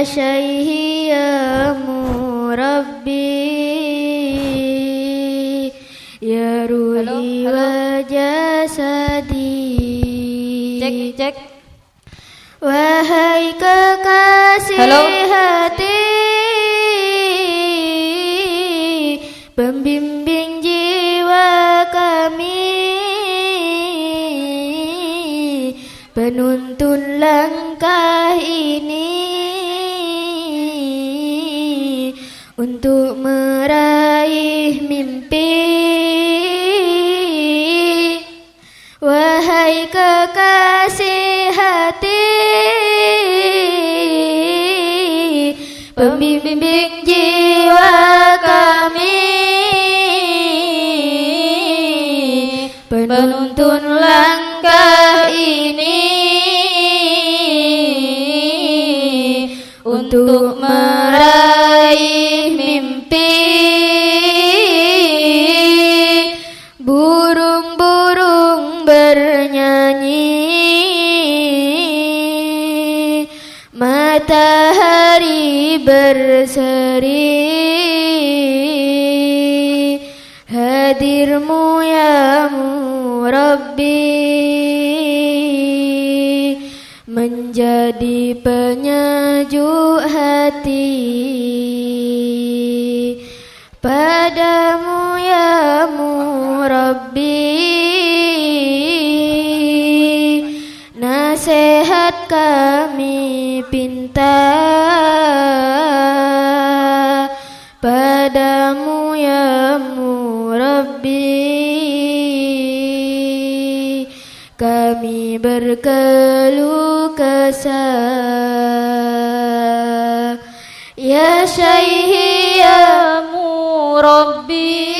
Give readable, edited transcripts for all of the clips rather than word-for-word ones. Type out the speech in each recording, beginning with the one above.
syaihi ya murabbi ya ruhi wa jasadi. Cek. Wahai kekasih hati, pembimbing jiwa kami, penuntun langkah ini untuk meraih mimpi. Wahai kekasih hati, pembimbing jiwa kami, penuntun langkah ini untuk meraih mimpi. Burung-burung bernyanyi, matahari berseri, hadirmu ya murabbi menjadi penyejuk hati. Padamu ya murabbi nasihat kami pinta. Padamu ya murabbi kami berkeluh kesah. Ya syaihi ya murabbi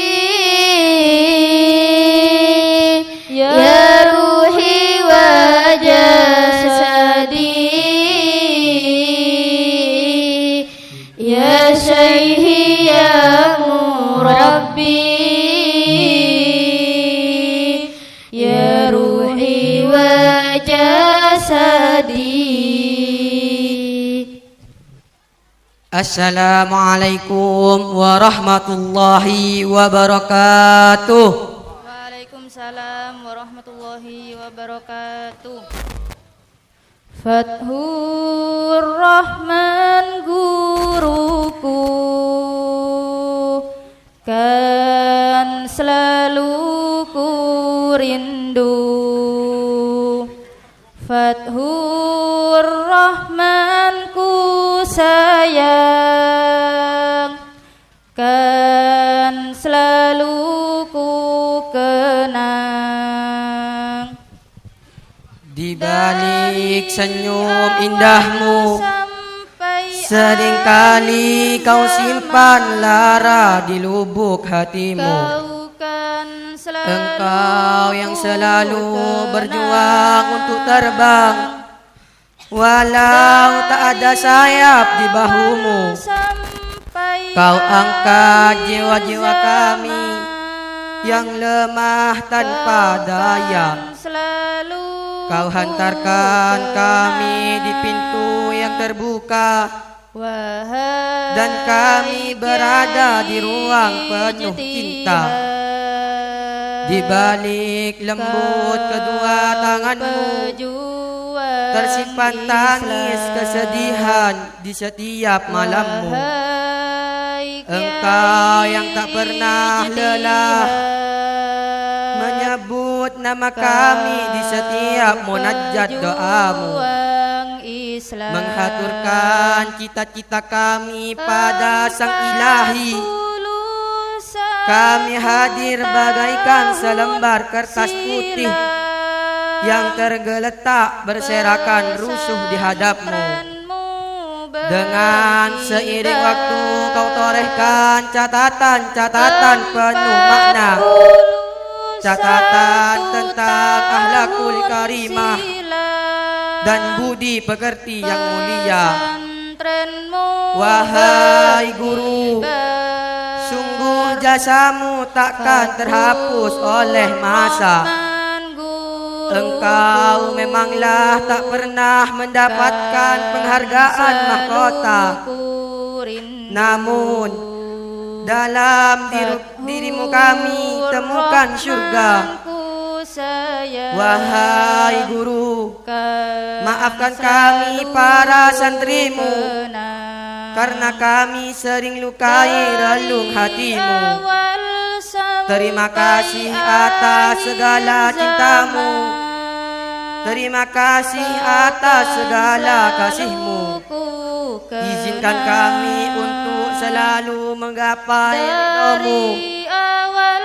ya ruhi wa jasadi. Ya syaihi ya murabbi ya ruhi wa jasadi. Assalamualaikum warahmatullahi wabarakatuh. Waalaikumsalam warahmatullahi wabarakatuh. Fathur Rahman guruku kan selalu ku rindu. Fathur Rahman ku sayang, kan selalu ku kenang. Di balik senyum indahmu, seringkali kau simpan lara di lubuk hatimu. Engkau yang selalu berjuang untuk terbang, walau tak ada sayap di bahumu. Kau angkat jiwa-jiwa kami yang lemah tanpa daya. Kau hantarkan kami di pintu yang terbuka, dan kami berada di ruang penuh cinta. Di balik lembut kedua tanganmu tersimpan tangis kesedihan di setiap malammu. Engkau yang tak pernah lelah menyebut nama kami di setiap munajat doamu, menghaturkan cita-cita kami pada Sang Ilahi. Kami hadir bagaikan selembar kertas putih yang tergeletak berserakan rusuh di hadapmu. Dengan seiring waktu kau torehkan catatan-catatan penuh makna, catatan tentang akhlakul karimah dan budi pekerti yang mulia. Wahai guru, sungguh jasamu takkan terhapus oleh masa. Engkau memanglah tak pernah mendapatkan penghargaan mahkota. Namun dalam dirimu kami temukan syurga. Wahai guru, maafkan kami para santrimu, karena kami sering lukai relung hatimu. Terima kasih atas segala cintamu, terima kasih atas segala kasihmu. Izinkan kami untuk selalu menggapai ridhamu.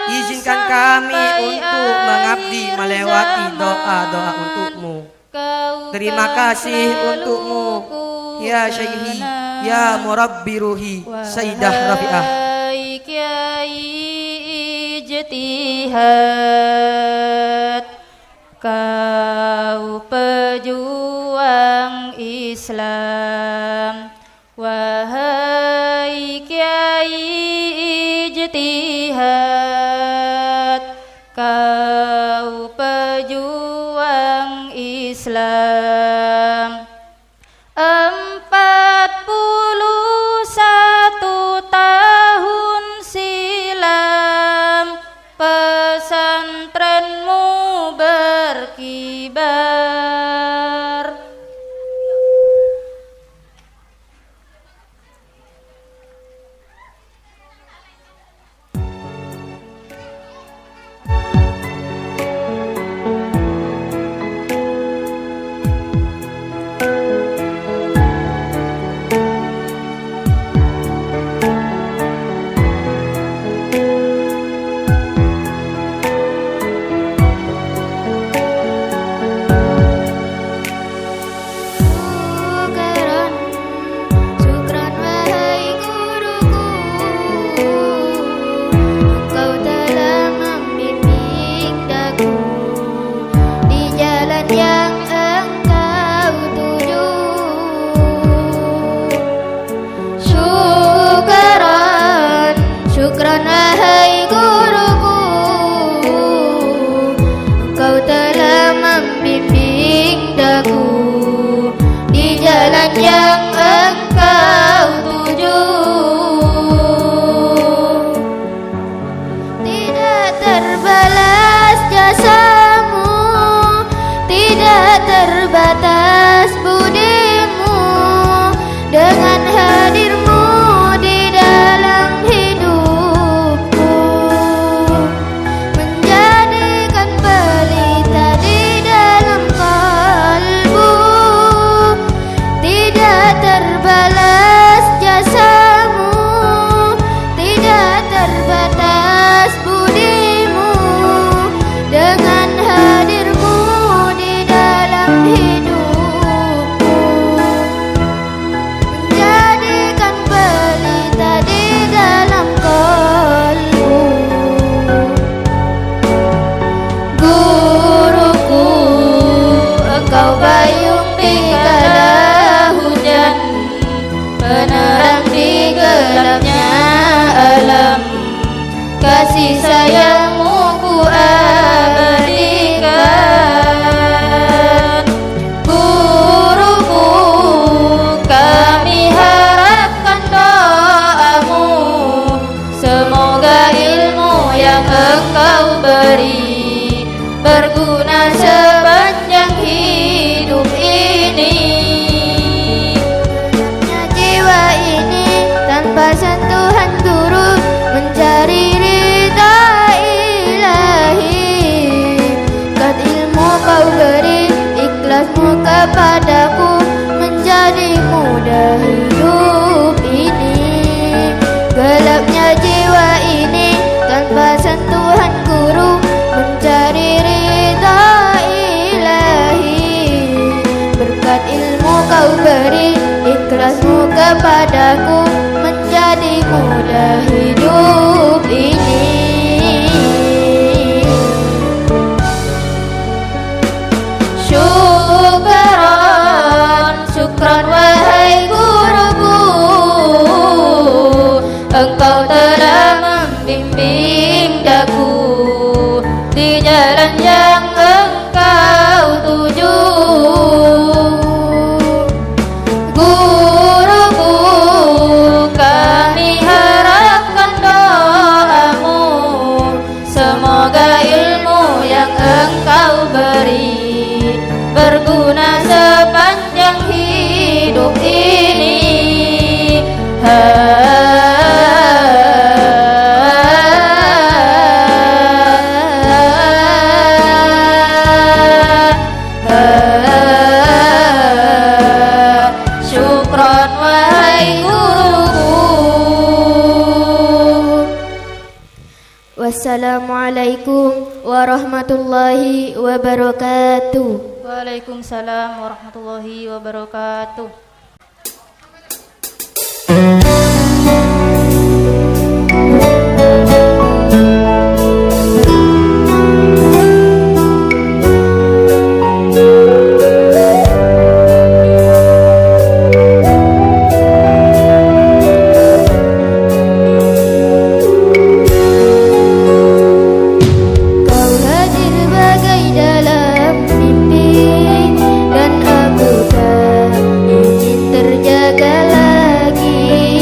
Izinkan kami untuk mengabdi melewati doa-doa untukmu. Terima kasih untukmu, ya Syekhi, ya Murabbi Ruhi, Sayyidah Rafi'ah. Ijtihad, kau pejuang Islam. Wahai Kiai ijtihad, kau pejuang Islam. 41 tahun silam pesantrenmu berkibar. Syukran wahai guruku, engkau telah membimbing daku di jalan yang engkau tuju. Syukran wahai guruku, engkau telah membimbing daku di jalan yang engkau tuju. Tidak terbalas jasamu, tidak terbatas budimu, dengan hadirmu di dalam hidupku, menjadikan pelita di dalam kalbu. Tidak terbalas jasamu, tidak terbatas budimu, dengan hadirmu di dalam hidupku, menjadikan pelita di dalam kalbu. Guruku, engkau payung di kala hujan, penerang di gelapnya alam. Kasih sayangmu ku abadikan. Guruku, kami harapkan doamu, semoga ilmu yang engkau beri berguna sepanjang hidup ini. Jiwa ini tanpa sentuhan guru mencari ridha ilahi. Kat ilmu kau beri, ikhlasmu kepadaku menjadi mudah hidup ini. Gelapnya jiwa ini tanpa sentuhan guru mencari ridha ilahi. Berkat ilmu kau beri, ikhlasmu kepadaku menjadi mudah hidup ini. Syukran wahai guruku, engkau telah membimbing daku di jalan yang engkau Wassalamualaikum warahmatullahi wabarakatuh. Waalaikumsalam warahmatullahi wabarakatuh. Kau hadir bagai dalam mimpi, dan aku tak ingin terjaga lagi.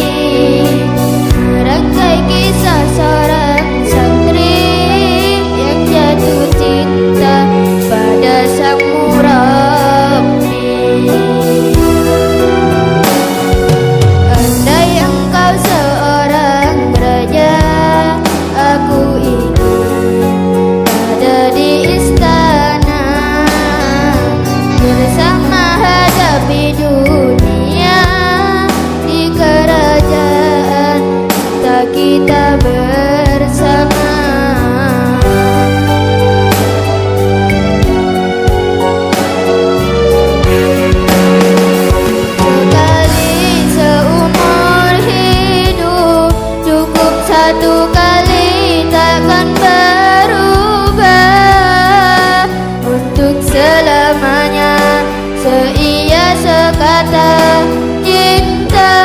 Merangkai kisah seorang santri yang jatuh cinta pada sang murabbi. Andai engkau seorang raja, aku ingin ada di istana bersama hadapi dunia di kerajaan tak kita bersama. Sekali seumur hidup, cukup satu kali, takkan berubah. Untuk selamanya, seia sekata cinta.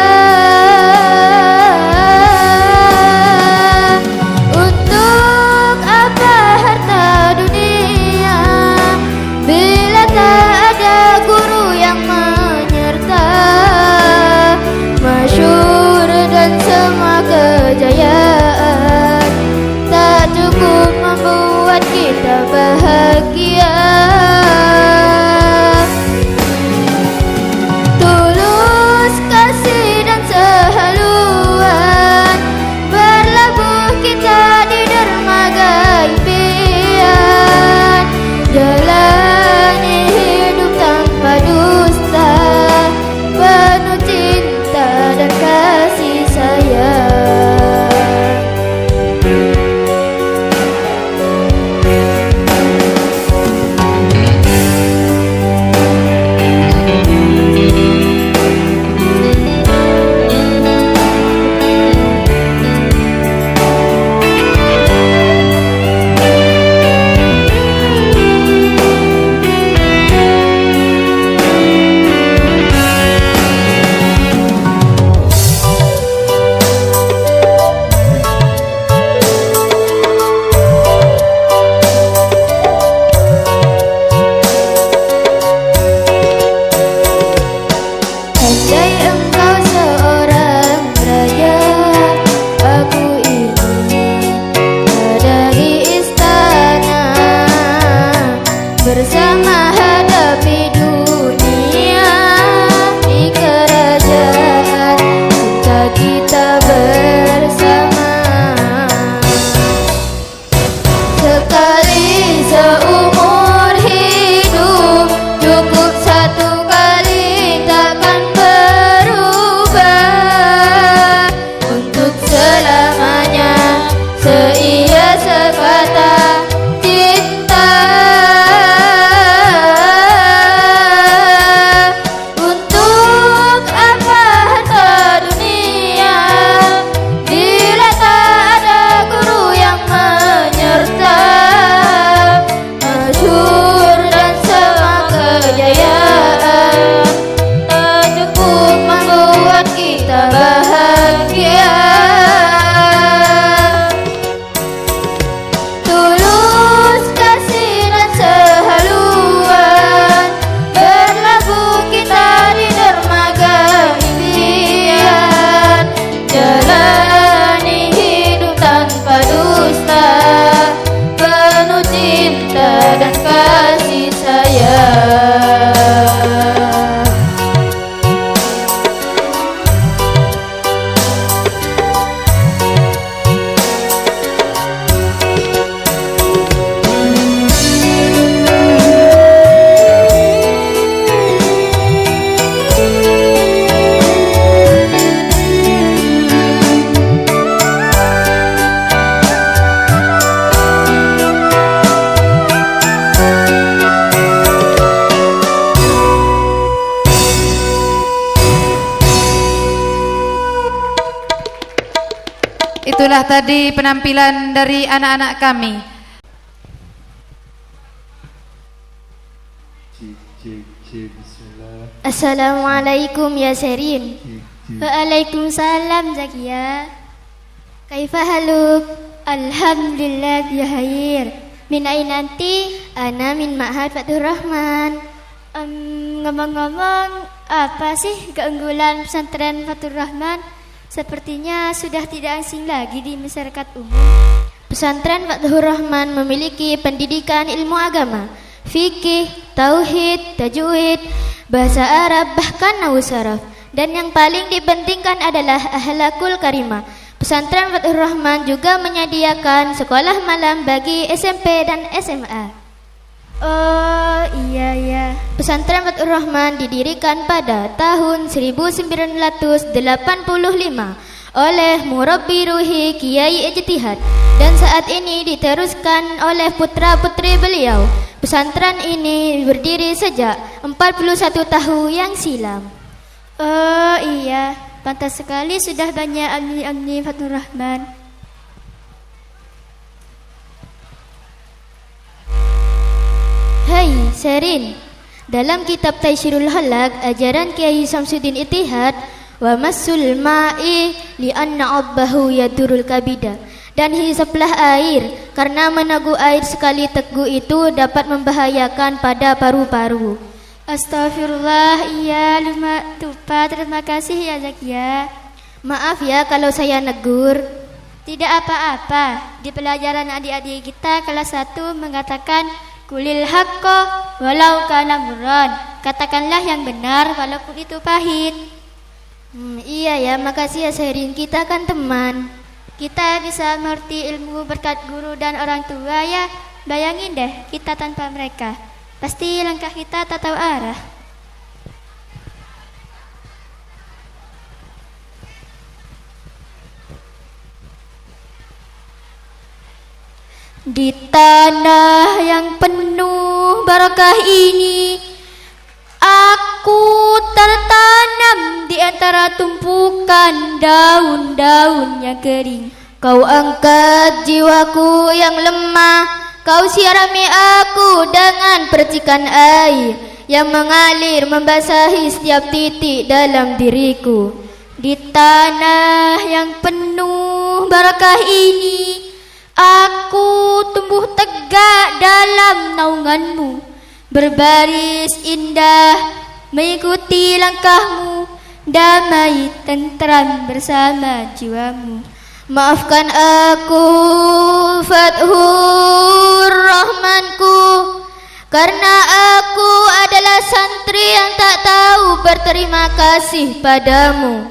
Itulah tadi penampilan dari anak-anak kami. Assalamualaikum ya Sherin. Waalaikumsalam Zakia. Kaifa haluk? Alhamdulillah ya Hayir. Min aina anti? Ana min Ma'had Fathur Rahman. Ngomong-ngomong, apa sih keunggulan pesantren Fathur Rahman? Sepertinya sudah tidak asing lagi di masyarakat umum. Pesantren Fathur Rahman memiliki pendidikan ilmu agama, fikih, tauhid, tajwid, bahasa Arab, bahkan nahwu saraf. Dan yang paling dipentingkan adalah akhlakul karimah. Pesantren Fathur Rahman juga menyediakan sekolah malam bagi SMP dan SMA. Oh iya. Pesantren Fathur Rahman didirikan pada tahun 1985 oleh Murabbi Ruhi Kiai Ijtihad dan saat ini diteruskan oleh putra-putri beliau. Pesantren ini berdiri sejak 41 tahun yang silam. Oh iya, pantas sekali sudah banyak alumni Fathur Rahman. Hai Sherin, dalam kitab Taisirul Halak ajaran Kiai Samsuddin Ittihad wa masul ma'i li'anna abbahu yadurul kabida, dan hisaplah air karena menaguh air sekali teguh itu dapat membahayakan pada paru-paru. Astagfirullah, iya lupa, terima kasih ya Zakia. Maaf ya kalau saya negur. Tidak apa-apa. Di pelajaran adik-adik kita kelas 1 mengatakan kulil haqqo walau kana murran. Katakanlah yang benar walaupun itu pahit. Iya ya, makasih ya Sherin, kita kan teman. Kita bisa mengerti ilmu berkat guru dan orang tua ya. Bayangin deh kita tanpa mereka, pasti langkah kita tak tahu arah. Di tanah yang penuh barakah ini, aku tertanam di antara tumpukan daun-daun yang kering. Kau angkat jiwaku yang lemah, kau sirami aku dengan percikan air yang mengalir membasahi setiap titik dalam diriku. Di tanah yang penuh barakah ini, aku tumbuh tegak dalam naunganmu, berbaris indah mengikuti langkahmu, damai tentram bersama jiwamu. Maafkan aku Fathur Rahmanku, karena aku adalah santri yang tak tahu berterima kasih padamu.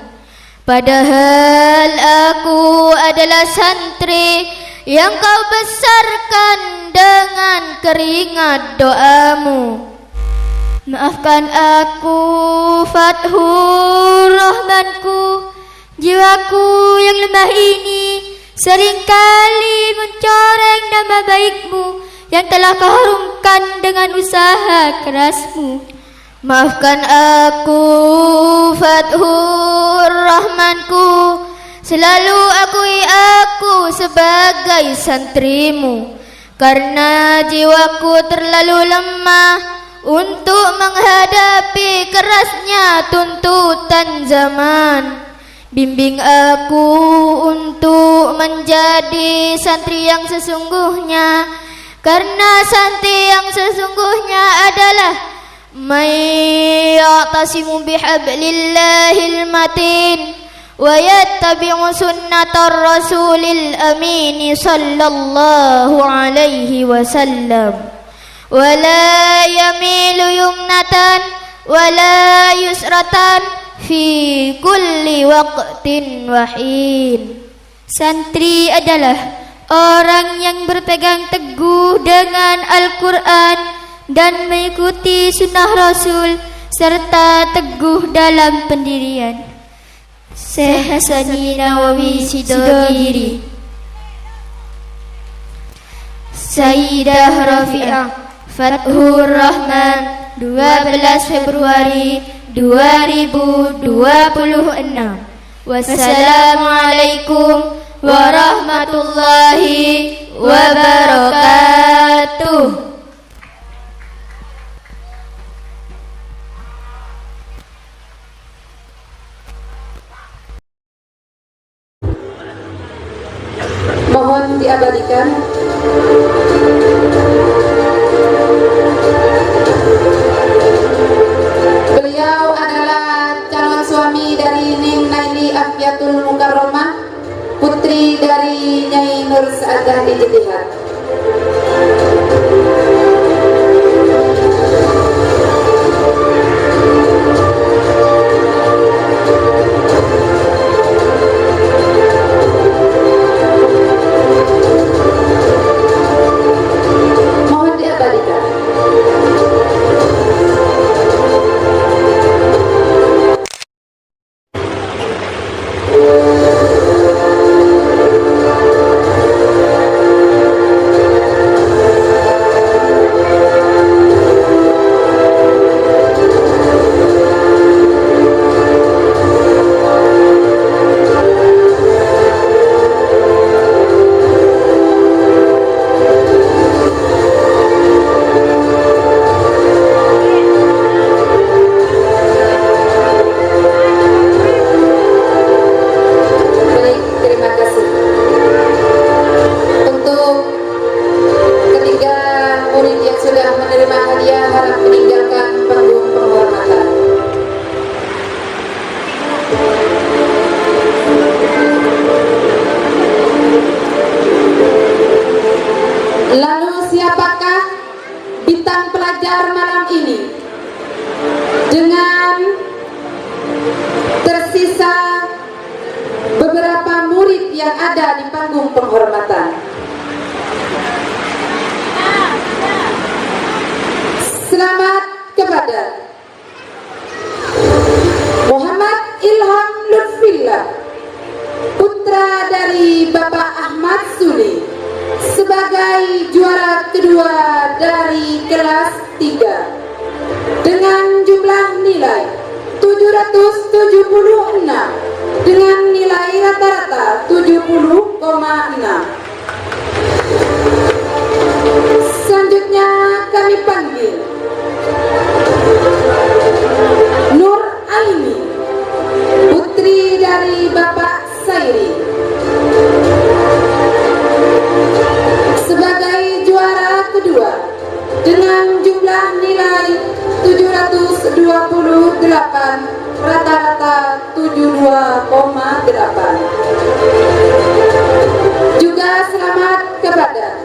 Padahal aku adalah santri yang kau besarkan dengan keringat doamu. Maafkan aku Fathur Rahmanku, jiwaku yang lemah ini seringkali mencoreng nama baikmu yang telah kau harumkan dengan usaha kerasmu. Maafkan aku Fathur Rahmanku, selalu akui aku sebagai santrimu, karena jiwaku terlalu lemah untuk menghadapi kerasnya tuntutan zaman. Bimbing aku untuk menjadi santri yang sesungguhnya, karena santri yang sesungguhnya adalah may ya'tasimu bihablillahil matin wa yattabi'u sunnatar rasulil amin sallallahu alaihi wasallam wa la yamilu yumnatan wa la yusratan fi kulli waqtin wahin. Santri adalah orang yang berpegang teguh dengan Al-Quran dan mengikuti sunnah Rasul serta teguh dalam pendirian. Syekh Hasani Nawawi Sidogiri. Sayyidah Rafi'ah Fathur Rahman, 12 Februari 2026. Wassalamualaikum warahmatullahi diabadikan. Beliau adalah calon suami dari Ning Naili Afiatul Mukarramah, putri dari Nyai Nur Saadah Ijtihad. Mohon diabadikan. Baik, terima kasih. Untuk ketiga murid yang sudah menerima hadiah harap meninggalkan panggung penghormatan. Lalu siapakah bintang pelajar malam ini? Dengan tersisa beberapa murid yang ada di panggung penghormatan. Selamat kepada Muhammad Ilham Lutfillah, putra dari Bapak Ahmad Suli, sebagai juara kedua dari kelas 3 dengan jumlah nilai 776 dengan nilai rata-rata 70,6. Selanjutnya kami panggil Nur Aini, putri dari Bapak Sairi, sebagai juara kedua dengan jumlah nilai 728, rata-rata 72,8. Juga selamat kepada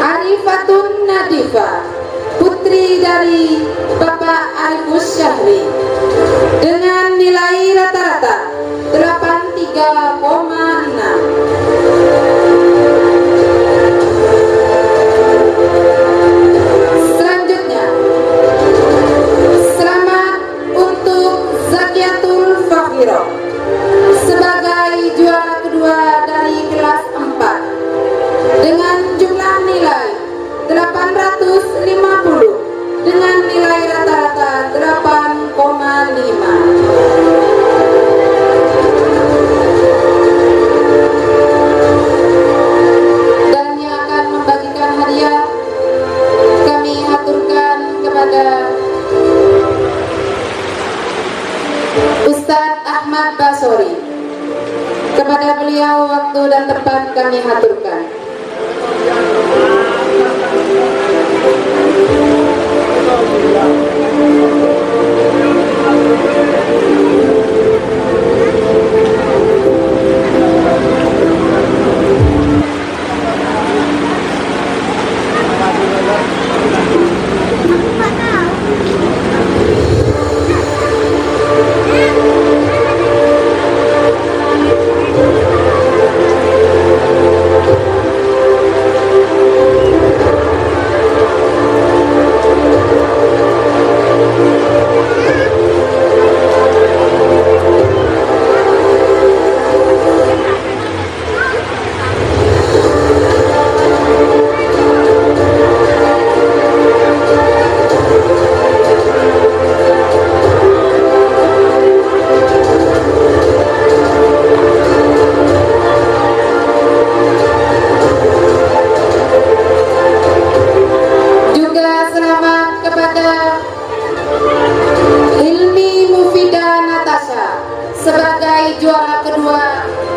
Arifatun Nadifa, putri dari Bapak Arifus Syahri, dengan nilai rata-rata 83,6. Selanjutnya, selamat untuk Zakiatul Fakhiro sebagai juara kedua dari kelas 4 dengan jumlah nilai 850 dengan nilai rata-rata 8,5. Dan yang akan membagikan hadiah kami haturkan kepada Ustadz Ahmad Basori. Kepada beliau waktu dan tempat kami haturkan.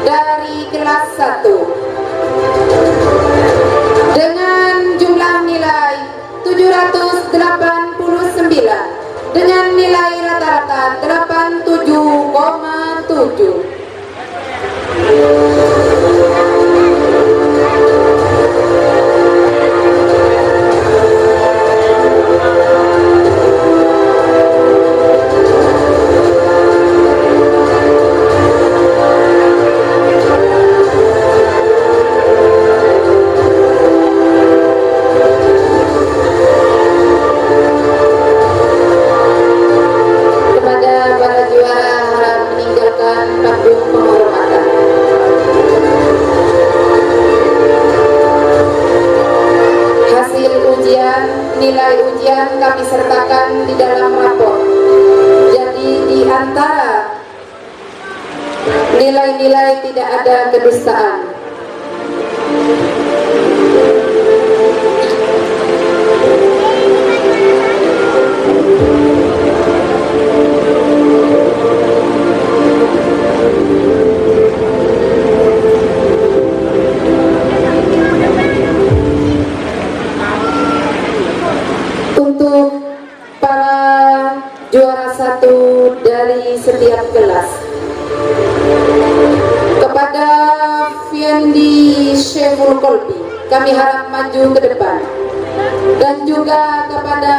dari kelas 1 dengan jumlah nilai 789 dengan nilai rata-rata 87,7. Nilai ujian kami sertakan di dalam rapor. Jadi di antara nilai-nilai tidak ada kedustaan. Untuk para juara 1 dari setiap kelas, kepada Fiandi Syeful Kolbi kami harap maju ke depan, dan juga kepada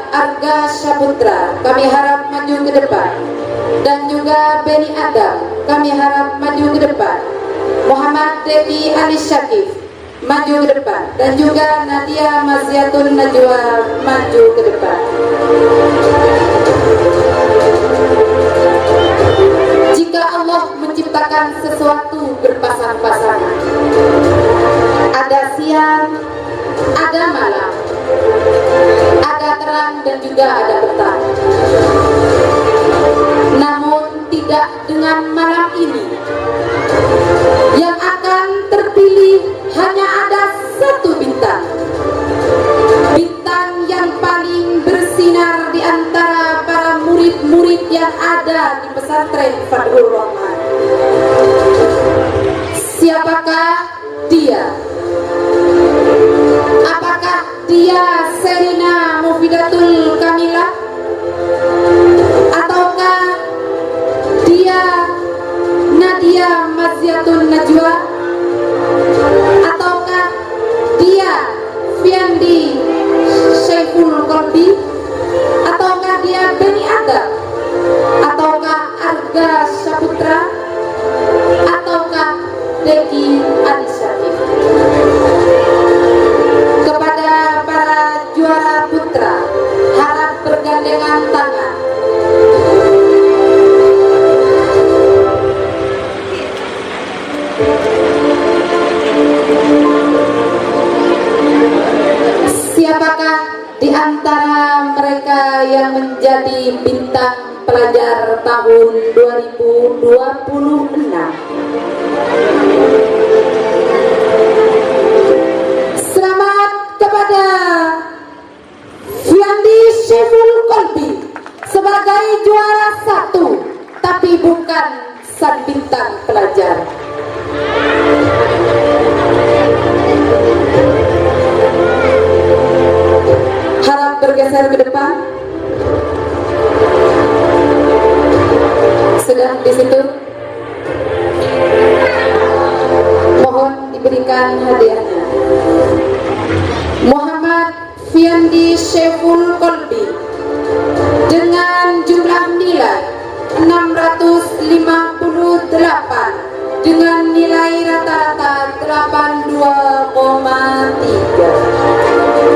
Arga Syaputra kami harap maju ke depan, dan juga Beni Adam kami harap maju ke depan, Muhammad Devi Anis Syakif maju ke depan, dan juga Nadia Maziatun Najwa maju ke depan. Jika Allah menciptakan sesuatu berpasang-pasangan, ada siang, ada malam, ada terang dan juga ada petang. Namun tidak dengan malam ini. Yang akan terpilih hanya ada satu bintang. Bintang yang paling bersinar di antara para murid-murid yang ada di pesantren Fathur Rahman. Siapakah dia? Apakah dia Serina Mufidatul Kamila? Ataukah dia Nadia Maziatun Najwa? Ataukah dia Fiandi Syeful Kolbi? Ataukah dia Beni Adam? Ataukah Arga Syaputra? Ataukah Deki Anisyakif? Kepada para juara putra, harap bergandengan tangan. Siapakah di antara mereka yang menjadi bintang pelajar tahun 2026? Selamat kepada Fiandi Syeful Kolbi sebagai juara 1, tapi bukan sang bintang pelajar. Harap bergeser ke depan. Sudah di situ. Mohon diberikan hadiahnya. Muhammad Fiandi Syeful Kolbi dengan jumlah nilai 658 dengan nilai rata-rata 82,3.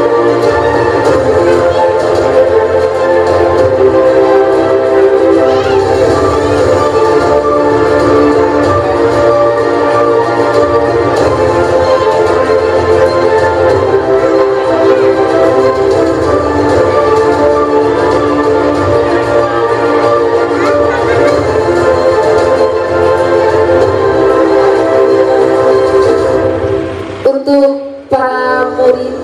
Untuk para murid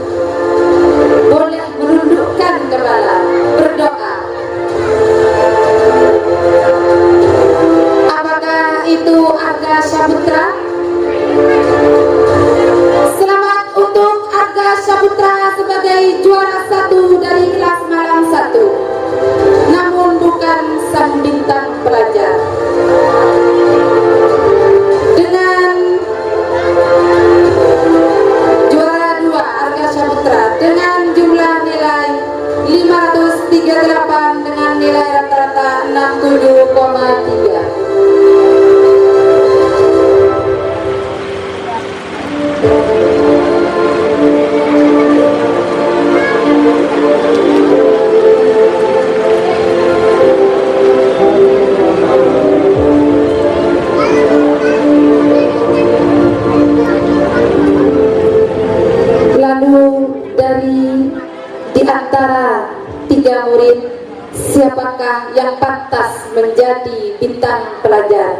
yang pantas menjadi bintang pelajar?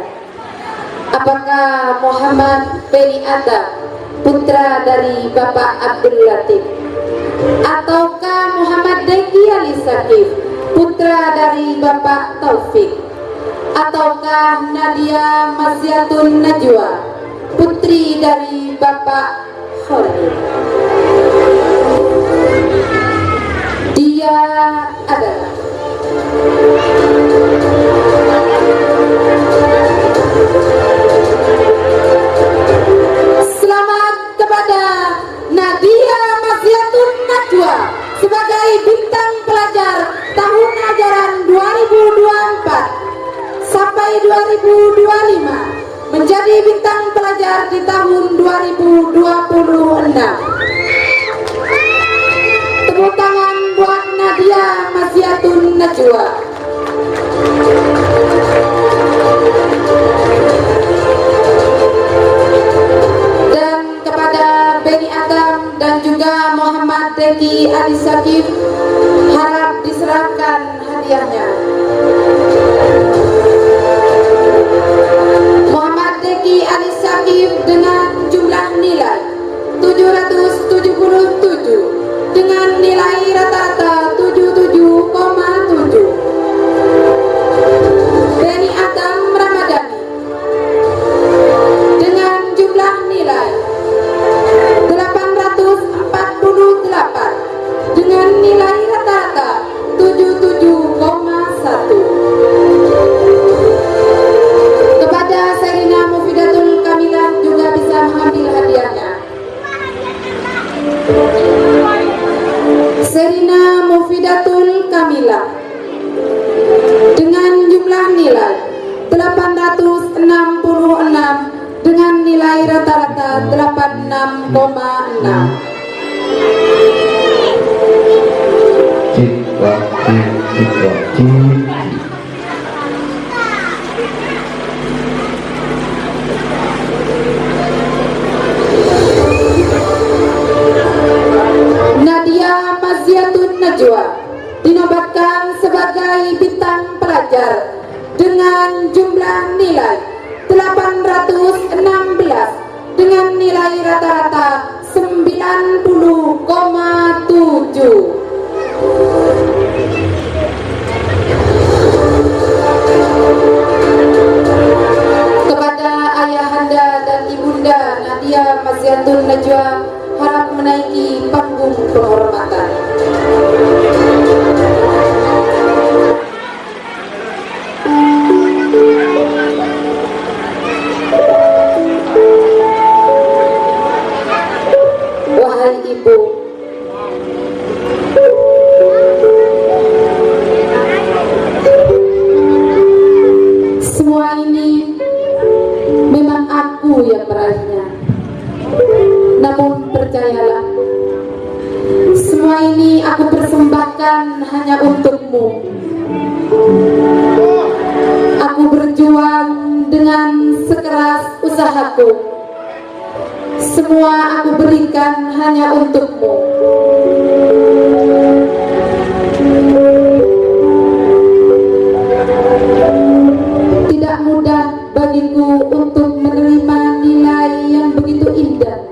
Apakah Muhammad Beni Adam, putra dari Bapak Abdul Latif, ataukah Muhammad Deki Ali Sakif, putra dari Bapak Taufik, ataukah Nadia Maziatun Najwa, putri dari Bapak Khalid? Dia adalah selamat kepada Nadia Maziatun Najwa sebagai bintang pelajar tahun ajaran 2024 sampai 2025 menjadi bintang pelajar di tahun 2026. Tepuk tangan buat Nadia Maziatun Najwa. Dan kepada Beni Adam dan juga Muhammad Deki Ali Sakif harap diserahkan hadiahnya. Muhammad Deki Ali Sakif dengan jumlah nilai 777 dengan nilai rata-rata 77,7. Beni Adam Ramadhani dengan jumlah nilai 848 dengan nilai rata-rata 77,1. Kepada Serina Mufidatul Kamilah juga bisa mengambil hadiahnya. Serina Mufidatul Kamilah dengan jumlah nilai 866 dengan nilai rata-rata 86,6. Nadia Maziatun Najwa dinobatkan sebagai bintang pelajar dengan jumlah nilai 816 dengan nilai rata-rata 90,7. Kepada ayahanda dan ibunda Nadia Maziatun Najwa harap menaiki panggung penghormatan. Wahai ibu, semua ini memang aku yang meraihnya. Namun percayalah, semua ini aku persembahkan hanya untukmu. Aku berjuang dengan sekeras usahaku. Semua aku berikan hanya untukmu. Tidak mudah bagiku untuk menerima nilai yang begitu indah.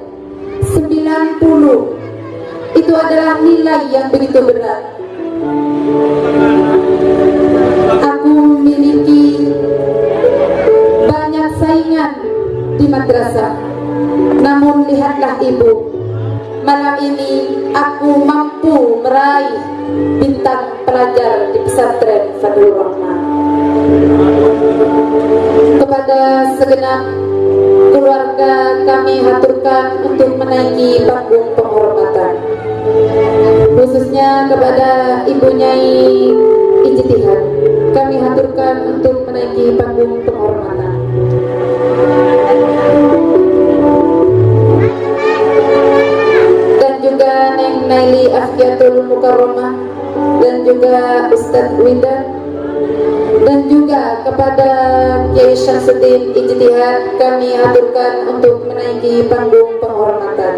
90 itu adalah nilai yang begitu berat. Aku memiliki banyak saingan di madrasah. Namun lihatlah ibu, malam ini aku mampu meraih bintang pelajar di pesantren Fathur Rahman. Kepada segenap keluarga kami haturkan untuk menaiki panggung penghormatan, khususnya kepada Ibu Nyai Ijtihad kami haturkan untuk menaiki panggung penghormatan. Dan juga Neng Naili Afiatul Mukarramah dan juga Ustadz Winda, dan juga kepada Kiai Syamsuddin Ijtihad kami haturkan untuk menaiki panggung penghormatan.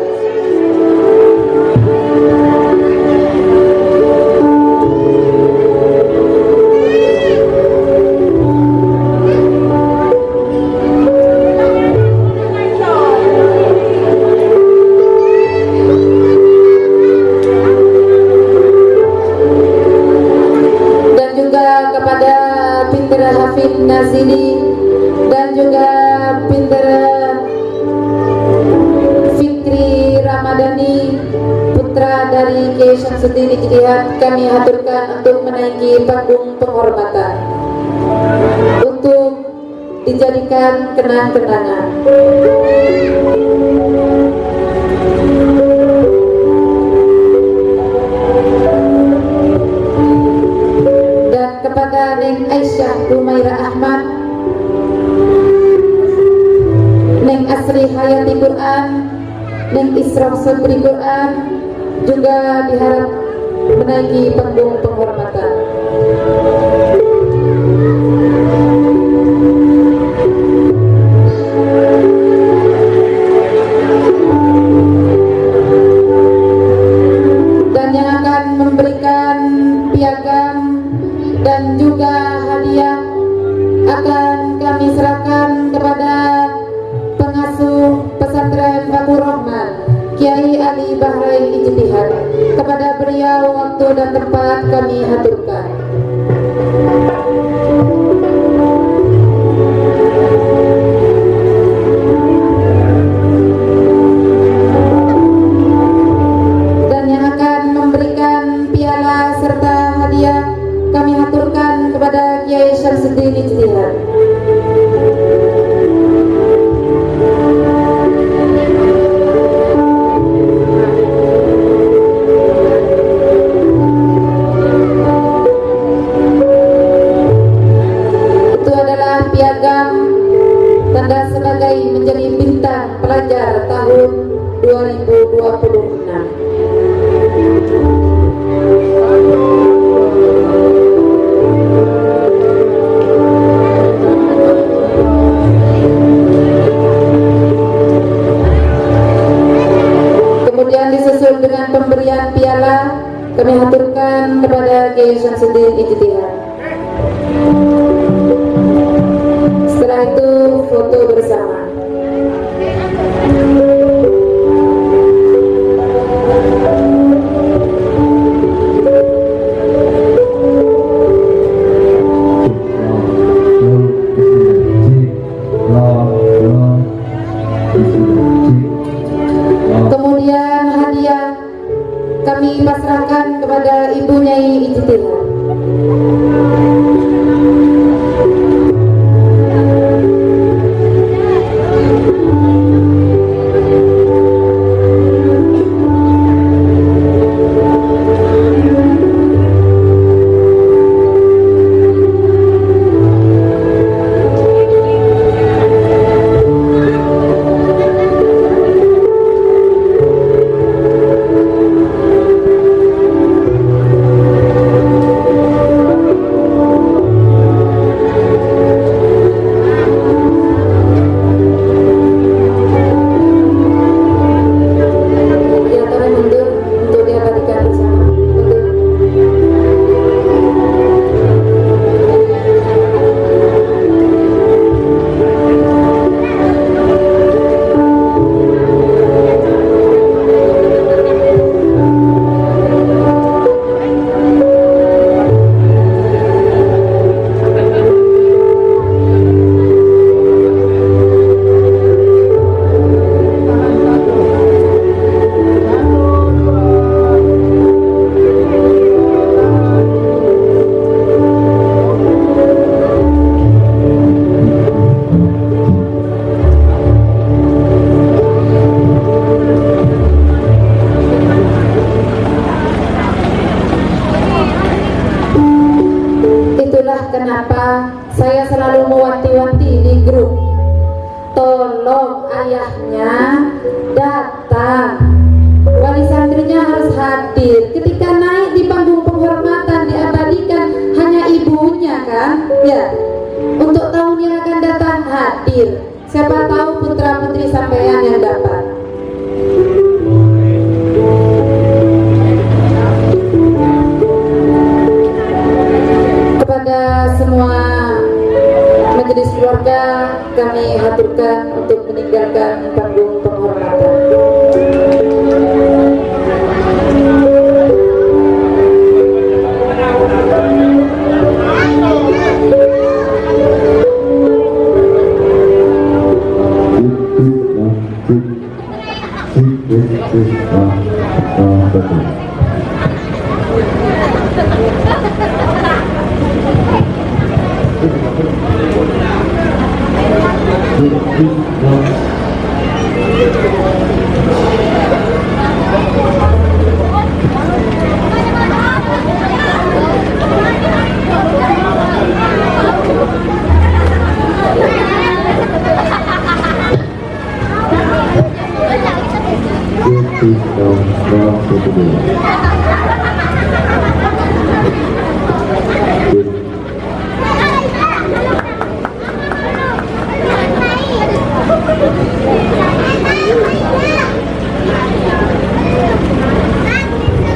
dan juga Pinter Fikri Ramadhani, putra dari Kiai Syamsuddin Ijtihad, kami haturkan untuk menaiki panggung penghormatan untuk dijadikan kenang-kenangan. Dan kepada Neng Aisyah Humaira Ahmad, Neng Asri Hayati Quran, Neng Isra Sabri Quran juga diharap menaiki panggung penghormatan. Dan yang akan memberikan piagam dan juga hadiah akan kami serahkan kepada pengasuh pesantren Fathur Rahman, Kiai Ali Bahrain Ijtihad. Kepada beliau waktu dan tempat kami haturkan. Dan yang akan memberikan piala serta hadiah kami haturkan kepada Kiai Syamsuddin Ijtihad. Tanda sebagai menjadi bintang pelajar tahun 2026. Kemudian disusul dengan pemberian piala, kami haturkan kepada Kiai Syamsuddin Ijtihad. Setelah itu foto bersama. Kemudian hadiah kami pasrahkan kepada Ibu Nyai Ijtihad. Kenapa saya selalu mewanti-wanti di grup, tolong ayahnya datang, wali santrinya harus hadir. Ketika naik di panggung penghormatan diabadikan hanya ibunya kan, ya, untuk tahun yang akan datang hadir. Siapa tahu putra putri sampean yang dapat. Kepada semua majelis keluarga kami haturkan untuk meninggalkan panggung penghormatan. Please don't